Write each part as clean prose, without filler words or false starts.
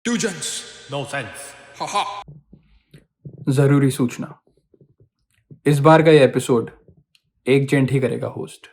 Two Gents No Sense. Haha. जरूरी सूचना, इस बार का ये एपिसोड एक जेंट ही करेगा होस्ट,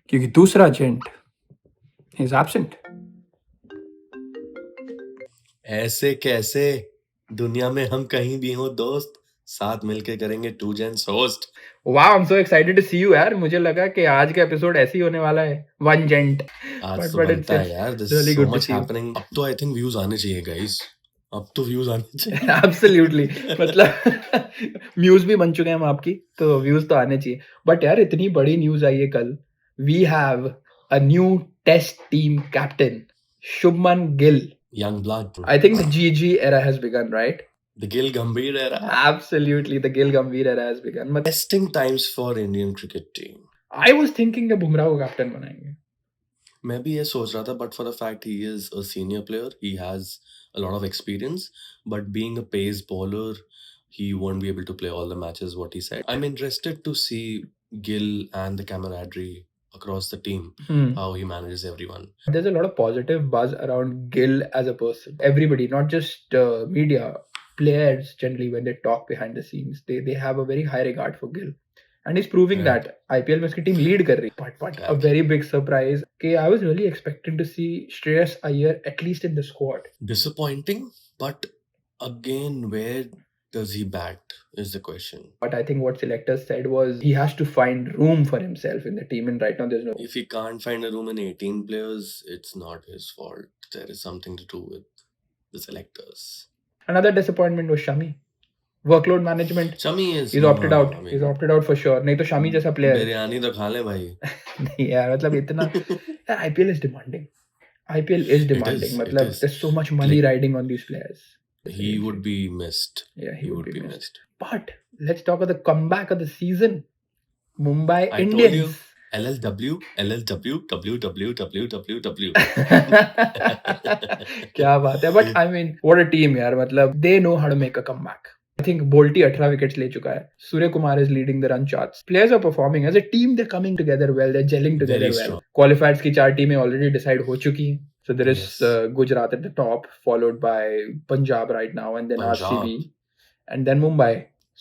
क्योंकि दूसरा जेंट इज एब्सेंट। ऐसे कैसे? दुनिया में हम कहीं भी हो दोस्त, साथ मिलके करेंगे two gents host. Wow, I am so excited to see you यार। मुझे लगा कि आज का एपिसोड ऐसे ही होने वाला है, वन जेंट। आज तो बनता है यार, this is so much happening. अब तो आई थिंक व्यूज आने चाहिए गाइस, अब तो व्यूज आने चाहिए। एब्सोल्युटली, मतलब म्यूज भी बन चुके हैं हम आपकी, तो व्यूज तो आने चाहिए। बट यार इतनी बड़ी न्यूज आई है कल। We have a new test team captain, Shubman Gill. Young blood. I think the GG era has begun, right? The Gill-Gambhir era. Absolutely, the Gill-Gambhir era has begun. But Testing times for Indian cricket team. I was thinking कि बुमराह को captain बनाएंगे। मैं भी ये सोच रहा था, but for the fact he is a senior player, he has a lot of experience, but being a pace bowler, he won't be able to play all the matches, what he said. I'm interested to see Gill and the camaraderie across the team, how he manages everyone. There's a lot of positive buzz around Gill as a person. Everybody, not just media, players generally, when they talk behind the scenes, they have a very high regard for Gill. And he's proving that. IPL में उसकी team lead कर रही है. But a very big surprise कि I was really expecting to see Shreyas Iyer at least in the squad. Disappointing, but again, where does he bat is the question. But I think what selectors said was he has to find room for himself in the team, and right now there's no. If he can't find a room in 18 players, it's not his fault. There is something to do with the selectors. Another disappointment was Shami. Workload management. Shami is. He's opted out. I mean, he's opted out for sure. नहीं तो Shami जैसा player. Biryani तो खा ले भाई. नहीं यार, मतलब इतना. यार IPL is demanding. IPL is demanding. मतलब there's so much money riding on these players. He would be missed. Yeah, he would be missed. But let's talk about the comeback of the season. Mumbai Indians. LLW, WWW. क्या बात है. But I mean, what a team यार. मतलब they know how to make a comeback. I think Bolti 18 wickets ले चुका है. Surya Kumar is leading the run charts. Players are performing as a team. They're coming together well. They're gelling together well. Qualifieds की 4 टीमें already decide हो चुकी हैं. So there is Gujarat at the top, followed by Punjab right now, and then RCB, and then Mumbai.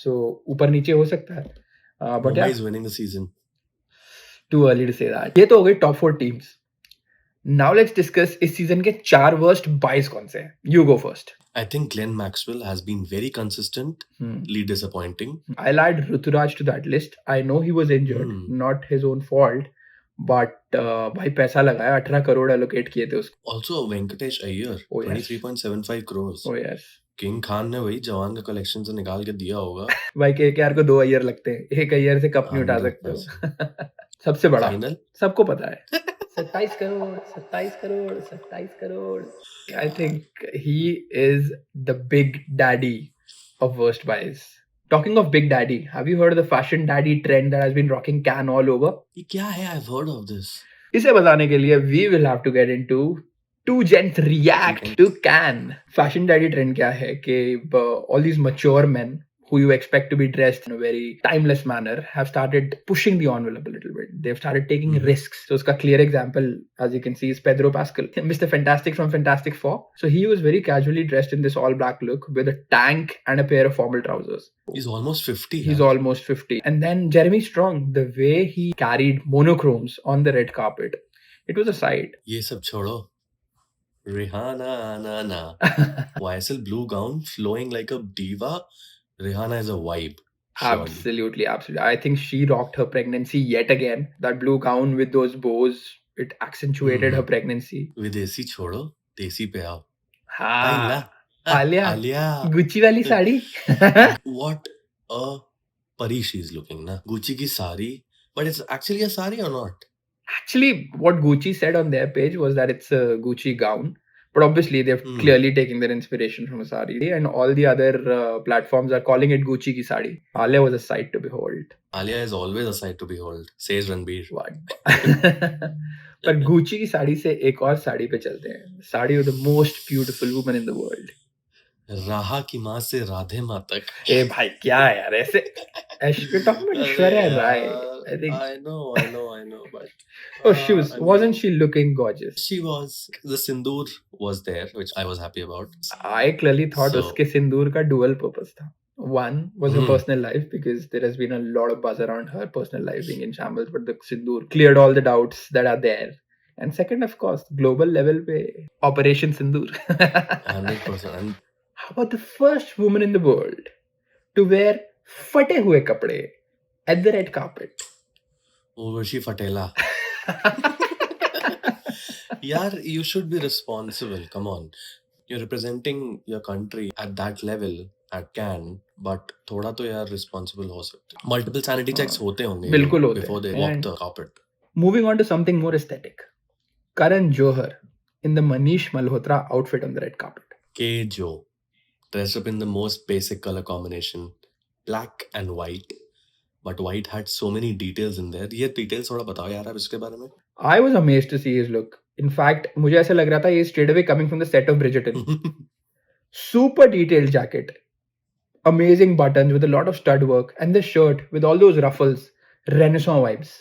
So ऊपर नीचे हो सकता है. But Mumbai is winning the season. Too early to say that. ये तो हो गई top 4 teams. Now let's discuss इस season के 4 worst buys कौन से हैं. You go first. I think Glenn Maxwell has been very consistently disappointing. I'll add Ruturaj to that list. I know he was injured, not his own fault. But भाई पैसा लगाया, 18 crore allocate किए थे उसको. Also Venkatesh Iyer, 23.75 crores. Oh yes. King Khan ने वही जवान का कलेक्शन से निकाल के दिया होगा. भाई KKR को 2 अय्यर लगते हैं, एक अय्यर से कप नहीं उठा सकते हो. सबसे बड़ा फाइनल सबको पता है. 27 crore. I think he is the big daddy of worst buys. Talking of big daddy, have you heard of the fashion daddy trend that has been rocking can all over? ये क्या है? I've heard of this. इसे बताने के लिए we will have to get into two gents react to can. Fashion daddy trend क्या है कि all these mature men who you expect to be dressed in a very timeless manner have started pushing the envelope a little bit. They've started taking risks. So उसका clear example, as you can see, is Pedro Pascal, Mr. Fantastic from Fantastic Four. So he was very casually dressed in this all black look with a tank and a pair of formal trousers. He's almost 50. He's almost 50. And then Jeremy Strong, the way he carried monochromes on the red carpet, it was a sight. ये सब छोड़ो. Rihanna na. YSL blue gown flowing like a diva. Rihanna is a vibe. Surely. Absolutely. I think she rocked her pregnancy yet again. That blue gown with those bows, it accentuated her pregnancy. विदेशी छोड़ो, देसी पे आओ. हाँ. Alia. Gucci वाली sari. What a pari she's looking, na. Gucci की sari, but it's actually a saree or not? Actually, what Gucci said on their page was that it's a Gucci gown. But obviously, they've clearly taken their inspiration from a saree. And all the other platforms are calling it Gucci ki saree. Alia was a sight to behold. Alia is always a sight to behold, says Ranbir. What? But Gucci की साड़ी से एक और साड़ी पे चलते हैं. Sari of the most beautiful woman in the world. राहा की माँ से राधे माँ तक. ए भाई क्या है यार ऐसे? We're talking about Aishwarya Rai. I think. I know, but Oh, wasn't she looking gorgeous? She was. The Sindoor was there, which I was happy about. I clearly thought So- उसके सिंदूर का dual purpose था. One was her Mhm. personal life, because there has been a lot of buzz around her personal life being in shambles, but the sindoor cleared all the doubts that are there. And second, of course, global level pe Operation Sindoor. 100%. And How about the first woman in the world to wear फटे हुए कपड़े at the red carpet? Urvashi Fat-ela. Yaar, you should be responsible. Come on. You're representing your country at that level at Cannes, but थोड़ा तो यार responsible हो सकते. Multiple sanity checks होते होंगे बिल्कुल होते before they हैं. walk And the carpet. moving on to something more aesthetic. Karan Johar in the Manish Malhotra outfit on the red carpet. KJO, dressed up in the most basic color combination, black and white. But white had so many details in there. ये details थोड़ा बताओ यार आप इसके बारे में. I was amazed to see his look. In fact, मुझे ऐसा लग रहा था ये straight away coming from the set of Bridgerton. Super detailed jacket, amazing buttons with a lot of stud work, and the shirt with all those ruffles, Renaissance vibes.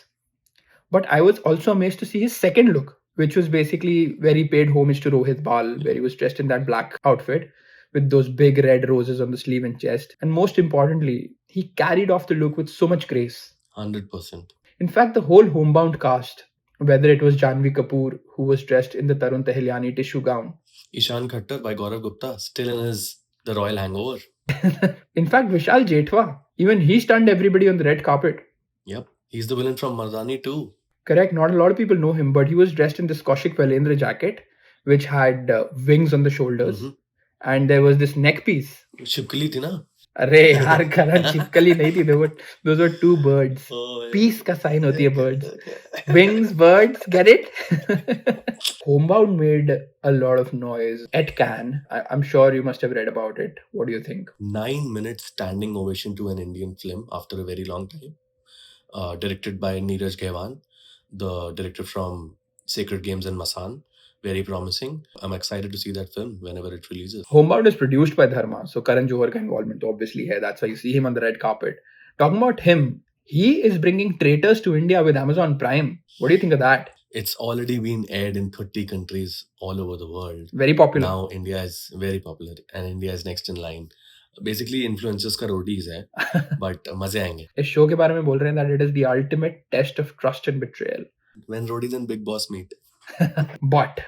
But I was also amazed to see his second look, which was basically where he paid homage to Rohit Bal, where he was dressed in that black outfit with those big red roses on the sleeve and chest. And most importantly, he carried off the look with so much grace. 100%. In fact, the whole Homebound cast, whether it was Janhvi Kapoor, who was dressed in the Tarun Tahiliani tissue gown, Ishan Khattar by Gaurav Gupta, still in his The Royal Hangover. in fact, Vishal Jethwa, even he stunned everybody on the red carpet. Yep, he's the villain from Mardani too. Correct, not a lot of people know him, but he was dressed in this Kaushik Vailendra jacket, which had wings on the shoulders, and there was this neck piece. Shipkali थी ना? अरे यार Karan छिपकली नहीं थी, those were two birds. Peace का sign होती है birds. Wings, birds, get it? Homebound made a lot of noise at Cannes. I'm sure you must have read about it. What do you think? 9 minutes standing ovation to an Indian film after a very long time. Directed by Neeraj Gaiwan, the director from Sacred Games and Masan. Very promising. I'm excited to see that film whenever it releases. Homebound is produced by Dharma, so Karan Johar ka involvement obviously hai. That's why you see him on the red carpet. Talking about him, he is bringing Traitors to India with Amazon Prime. What do you think of that? It's already been aired in 30 countries all over the world. Very popular. Now India is very popular and India is next in line. Basically influencers का roadies है, but मजे आएंगे. इस show के बारे में बोल रहे हैं that it is the ultimate test of trust and betrayal. When roadies and Big Boss meet. But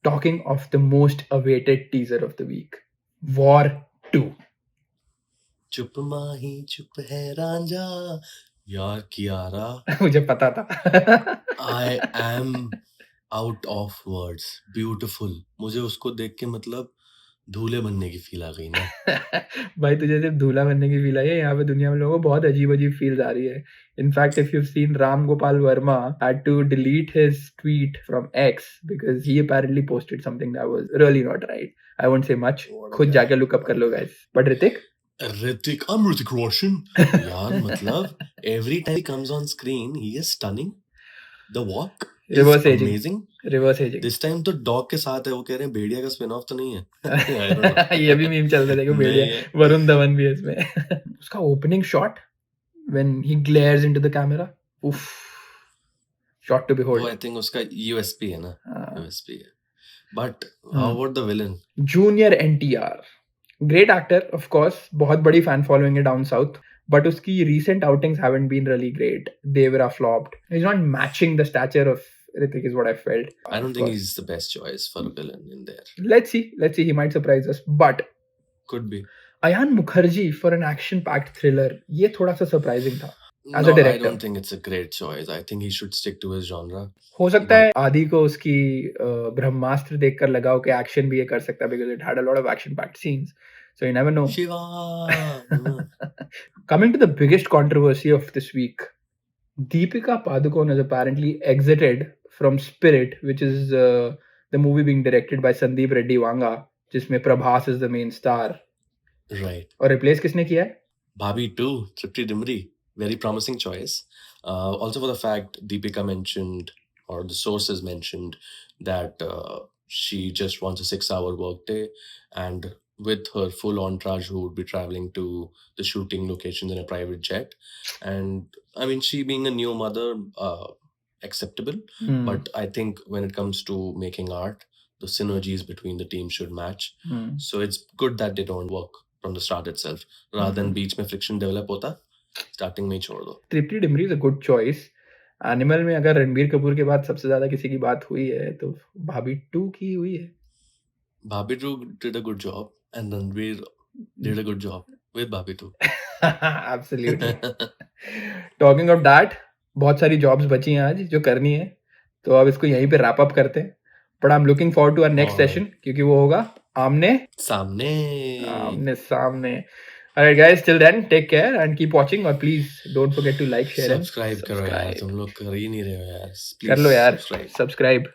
talking of the most awaited teaser of the week, War 2. चुप माही चुप है रांझा यार कियारा. मुझे पता था. I am out of words. Beautiful. मुझे उसको देख के मतलब धूले बनने की फील आ गई ना. भाई तुझे सिर्फ धूला बनने की फील आई है, यहाँ पे दुनिया में लोगों को बहुत अजीब अजीब फील्स आ रही है. In fact if you've seen Ram Gopal Verma had to delete his tweet from X because he apparently posted something that was really not right. I won't say much. खुद जाके look up कर लो guys. But Hrithik, I'm Hrithik Roshan. यार मतलब every time he comes on screen he is stunning. The walk is Reverse aging. amazing. reverse aging. This time तो dog के साथ है. वो कह रहे हैं भेड़िया का स्पिन ऑफ तो नहीं है. I don't know. ये भी मीम चल रहा है कि भेड़िया नहीं है. वरुण धवन भी है इसमें. उसका opening shot when he glares into the camera, oof, shot to behold. वो I think उसका USP है ना. हाँ. USP है. But how about the villain? Junior NTR, great actor of course, बहुत बड़ी fan following है down south, but उसकी recent outings haven't been really great. Devara flopped. He's not matching the stature of Hrithik is what I felt. I don't think he's the best choice for a villain in there. Let's see, he might surprise us. But Could be. Ayan Mukherjee for an action-packed thriller, ये थोड़ा सा surprising था. As a No, I director. don't think it's a great choice. I think he should stick to his genre. हो सकता है आदि को उसकी ब्रह्मास्त्र देखकर लगाओ कि एक्शन भी ये कर सकता है because it had a lot of action-packed scenes. So you never know. Shiva! Coming to the biggest controversy of this week, Deepika Padukone has apparently exited from Spirit, which is the movie being directed by Sandeep Reddy Wanga, जिसमें Prabhas is the main star. Right. और replace किसने किया है? Bhabhi 2, Tripti Dimri. Very promising choice. Also for the fact Deepika mentioned, or the sources mentioned, that she just wants a 6-hour workday, and with her full entourage who would be traveling to the shooting locations in a private jet. And I mean, she being a new mother, acceptable. Hmm. But I think when it comes to making art, the synergies between the teams should match. Hmm. So it's good that they don't work from the start itself. Rather than बीच में friction develop होता, starting में ही छोड़ दो. Tripti Dimri is a good choice. Animal में अगर रणबीर कपूर के बाद सबसे ज्यादा किसी की बात हुई है तो भाभी 2 की हुई है. Bhabhi 2 did a good job, and Ranveer did a good job with Bhabhi 2. Absolutely. Talking of that, बहुत सारी jobs बची हैं आज जो करनी है, तो अब इसको यहीं पे wrap up करते हैं. But I'm looking forward to our next Alright. session क्योंकि वो होगा आमने सामने. सामने. Alright guys, till then take care and keep watching, or please don't forget to like, share and subscribe करो यार, तुम लोग कर ही नहीं रहे हो यार. कर लो यार, Subscribe. subscribe.